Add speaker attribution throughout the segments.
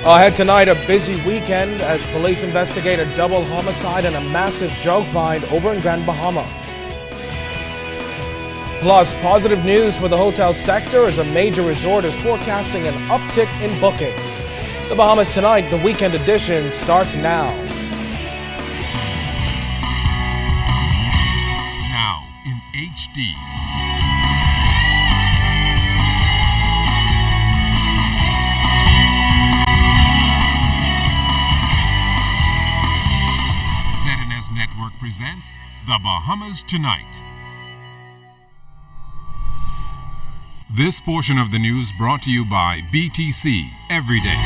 Speaker 1: Ahead tonight, a busy weekend as police investigate a double homicide and a massive drug find over in Grand Bahama. Plus, positive news for the hotel sector as a major resort is forecasting an uptick in bookings. The Bahamas Tonight, the weekend edition, starts now.
Speaker 2: Now in HD. ZNS Network presents The Bahamas Tonight. This portion of the news brought to you by BTC Everyday.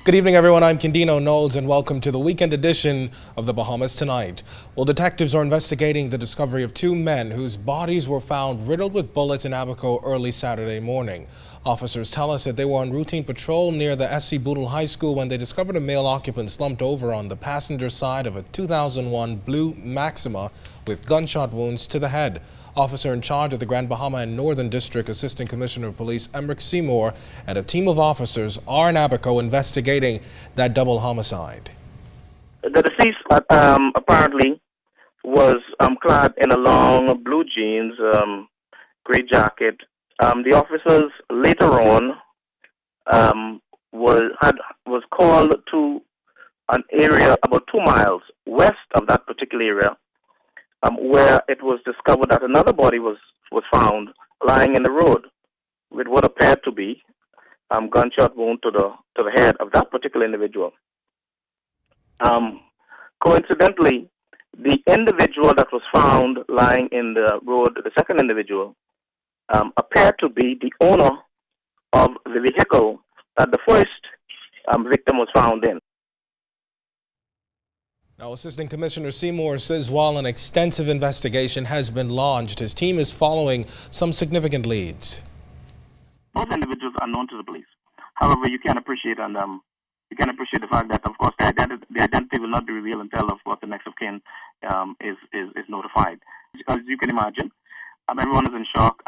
Speaker 1: Good evening, everyone. I'm Kendino Knowles, and welcome to the weekend edition of The Bahamas Tonight. Well, detectives are investigating the discovery of two men whose bodies were found riddled with bullets in Abaco early Saturday morning. Officers tell us that they were on routine patrol near the SC Boodle High School when they discovered a male occupant slumped over on the passenger side of a 2001 blue Maxima with gunshot wounds to the head. Officer in charge of the Grand Bahama and Northern District Assistant Commissioner of Police Emric Seymour and a team of officers are in Abaco investigating that double homicide.
Speaker 3: The deceased apparently was clad in a long blue jeans, gray jacket. The officers later on was called to an area about 2 miles west of that particular area, where it was discovered that another body was found lying in the road with what appeared to be gunshot wound to the head of that particular individual. Coincidentally, the individual that was found lying in the road, the second individual, appeared to be the owner of the vehicle that the first victim was found in.
Speaker 1: Now, Assistant Commissioner Seymour says while an extensive investigation has been launched, his team is following some significant leads.
Speaker 3: Both individuals are known to the police. However, you can appreciate the fact that, of course, the identity will not be revealed until, of course, the next of kin is notified. As you can imagine, everyone is in shock.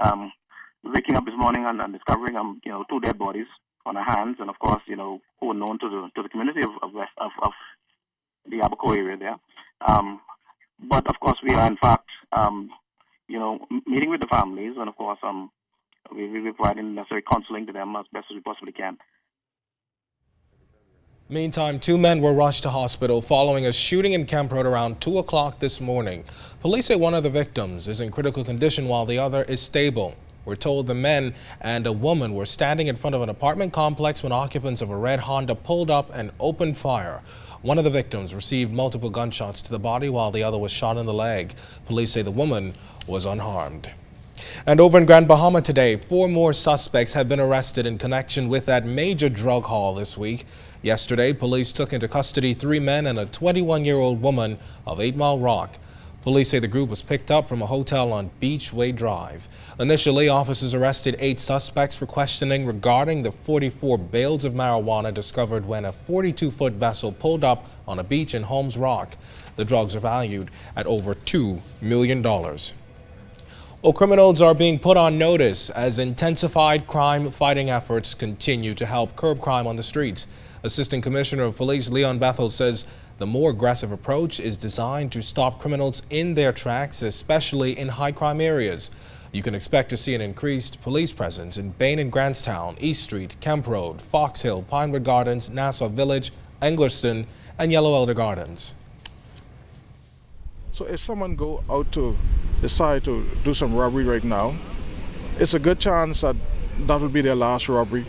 Speaker 3: Waking up this morning and discovering, two dead bodies on our hands, and of course, who are known to the community of the Abaco area there. But of course, we are in fact, meeting with the families, and of course, we're providing necessary counseling to them as best as we possibly can.
Speaker 1: Meantime, two men were rushed to hospital following a shooting in Kemp Road around 2 o'clock this morning. Police say one of the victims is in critical condition while the other is stable. We're told the men and a woman were standing in front of an apartment complex when occupants of a red Honda pulled up and opened fire. One of the victims received multiple gunshots to the body while the other was shot in the leg. Police say the woman was unharmed. And over in Grand Bahama today, 4 more suspects have been arrested in connection with that major drug haul this week. Yesterday, police took into custody 3 men and a 21-year-old woman of 8 Mile Rock. Police say the group was picked up from a hotel on Beachway Drive. Initially, officers arrested 8 suspects for questioning regarding the 44 bales of marijuana discovered when a 42-foot vessel pulled up on a beach in Holmes Rock. The drugs are valued at over $2 million. Well, criminals are being put on notice as intensified crime-fighting efforts continue to help curb crime on the streets. Assistant Commissioner of Police Leon Bethel says the more aggressive approach is designed to stop criminals in their tracks, especially in high-crime areas. You can expect to see an increased police presence in Bain and Grantstown, East Street, Kemp Road, Fox Hill, Pinewood Gardens, Nassau Village, Englerston, and Yellow Elder Gardens.
Speaker 4: So if someone go out to decide to do some robbery right now, it's a good chance that that will be their last robbery.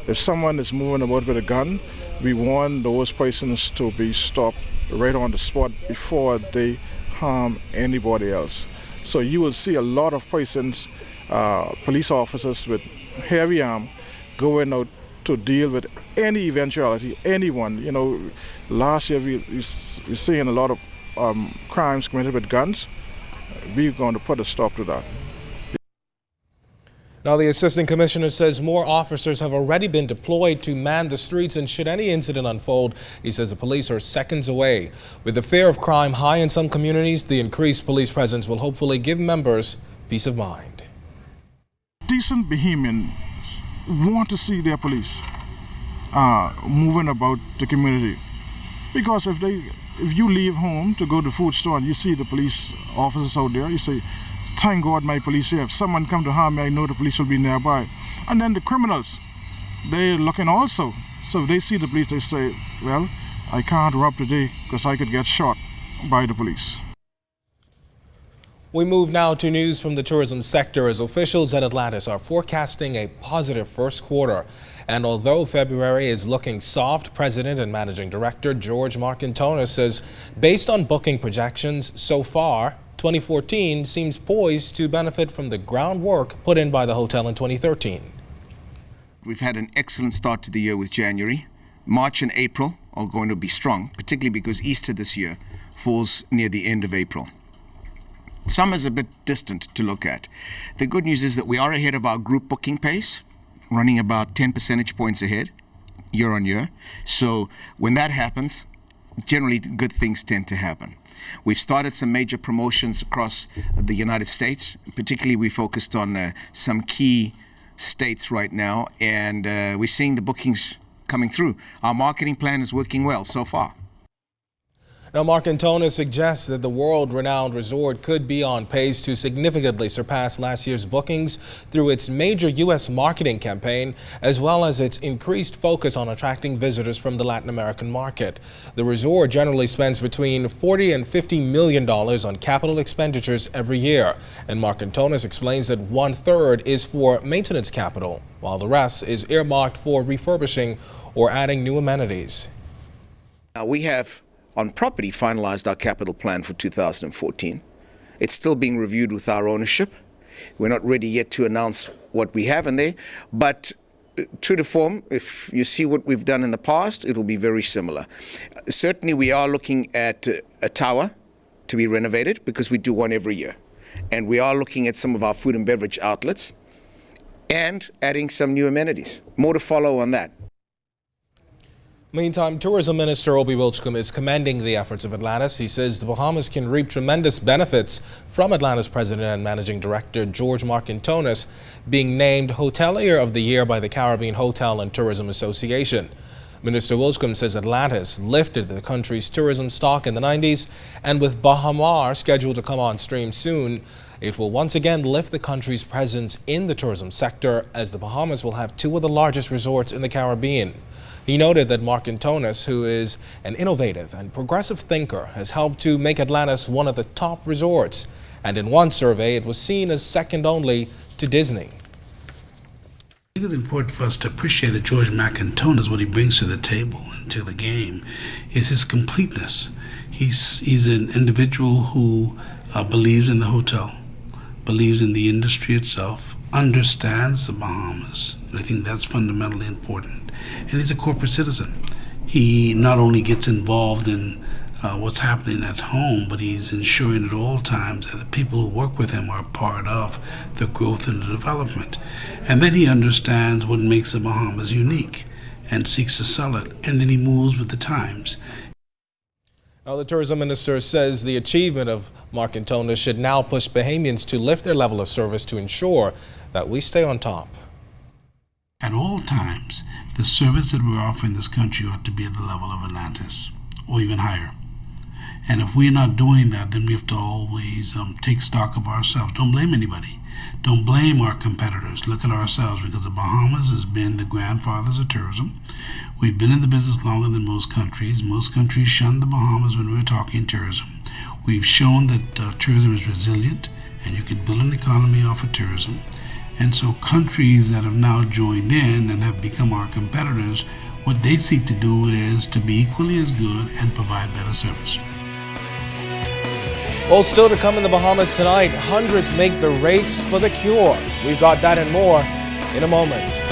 Speaker 4: If someone is moving about with a gun, we want those persons to be stopped right on the spot before they harm anybody else. So you will see a lot of persons, police officers with heavy arm, going out to deal with any eventuality, anyone. Last year we're seeing a lot of crimes committed with guns. We're going to put a stop to that.
Speaker 1: Now, the Assistant Commissioner says more officers have already been deployed to man the streets, and should any incident unfold, he says the police are seconds away. With the fear of crime high in some communities, the increased police presence will hopefully give members peace of mind.
Speaker 4: decent Bahamians want to see their police moving about the community. Because if you leave home to go to the food store and you see the police officers out there, you say, thank God my police here. If someone come to harm me, I know the police will be nearby. And then the criminals, they're looking also. So if they see the police, they say, well, I can't rob today because I could get shot by the police.
Speaker 1: We move now to news from the tourism sector as officials at Atlantis are forecasting a positive first quarter. And although February is looking soft, President and Managing Director George Marcantonis says based on booking projections so far, 2014 seems poised to benefit from the groundwork put in by the hotel in 2013.
Speaker 5: We've had an excellent start to the year with January. March and April are going to be strong, particularly because Easter this year falls near the end of April. Summer's a bit distant to look at. The good news is that we are ahead of our group booking pace, running about 10 percentage points ahead year on year. So when that happens, generally good things tend to happen. We've started some major promotions across the United States. Particularly we focused on some key states right now, and we're seeing the bookings coming through. Our marketing plan is working well so far.
Speaker 1: Now, Marcantonis suggests that the world-renowned resort could be on pace to significantly surpass last year's bookings through its major U.S. marketing campaign, as well as its increased focus on attracting visitors from the Latin American market. The resort generally spends between $40 and $50 million on capital expenditures every year, and Marcantonis explains that 1/3 is for maintenance capital, while the rest is earmarked for refurbishing or adding new amenities.
Speaker 5: Now we have on property finalized our capital plan for 2014. It's still being reviewed with our ownership. We're not ready yet to announce what we have in there, but true to form, if you see what we've done in the past, it will be very similar. Certainly we are looking at a tower to be renovated because we do one every year. And we are looking at some of our food and beverage outlets and adding some new amenities. More to follow on that.
Speaker 1: Meantime, Tourism Minister Obi Wilchcombe is commending the efforts of Atlantis. He says the Bahamas can reap tremendous benefits from Atlantis President and Managing Director George Marcantonis being named Hotelier of the Year by the Caribbean Hotel and Tourism Association. Minister Wilchcombe says Atlantis lifted the country's tourism stock in the 90s, and with Bahamar scheduled to come on stream soon, it will once again lift the country's presence in the tourism sector, as the Bahamas will have two of the largest resorts in the Caribbean. He noted that Marcantonis, who is an innovative and progressive thinker, has helped to make Atlantis one of the top resorts. And in one survey, it was seen as second only to Disney.
Speaker 6: I think it's important for us to appreciate that George Marcantonis, what he brings to the table and to the game, is his completeness. He's an individual who believes in the hotel, believes in the industry itself, understands the Bahamas, and I think that's fundamentally important. And he's a corporate citizen. He not only gets involved in what's happening at home, but he's ensuring at all times that the people who work with him are part of the growth and the development. And then he understands what makes the Bahamas unique and seeks to sell it, and then he moves with the times.
Speaker 1: Now, the tourism minister says the achievement of Marcantonis should now push Bahamians to lift their level of service to ensure that we stay on top.
Speaker 6: At all times, the service that we're offering this country ought to be at the level of Atlantis, or even higher. And if we're not doing that, then we have to always take stock of ourselves. Don't blame anybody. Don't blame our competitors. Look at ourselves, because the Bahamas has been the grandfathers of tourism. We've been in the business longer than most countries. Most countries shun the Bahamas when we're talking tourism. We've shown that tourism is resilient, and you can build an economy off of tourism. And so countries that have now joined in and have become our competitors, what they seek to do is to be equally as good and provide better service.
Speaker 1: Well, still to come in the Bahamas tonight, hundreds make the race for the cure. We've got that and more in a moment.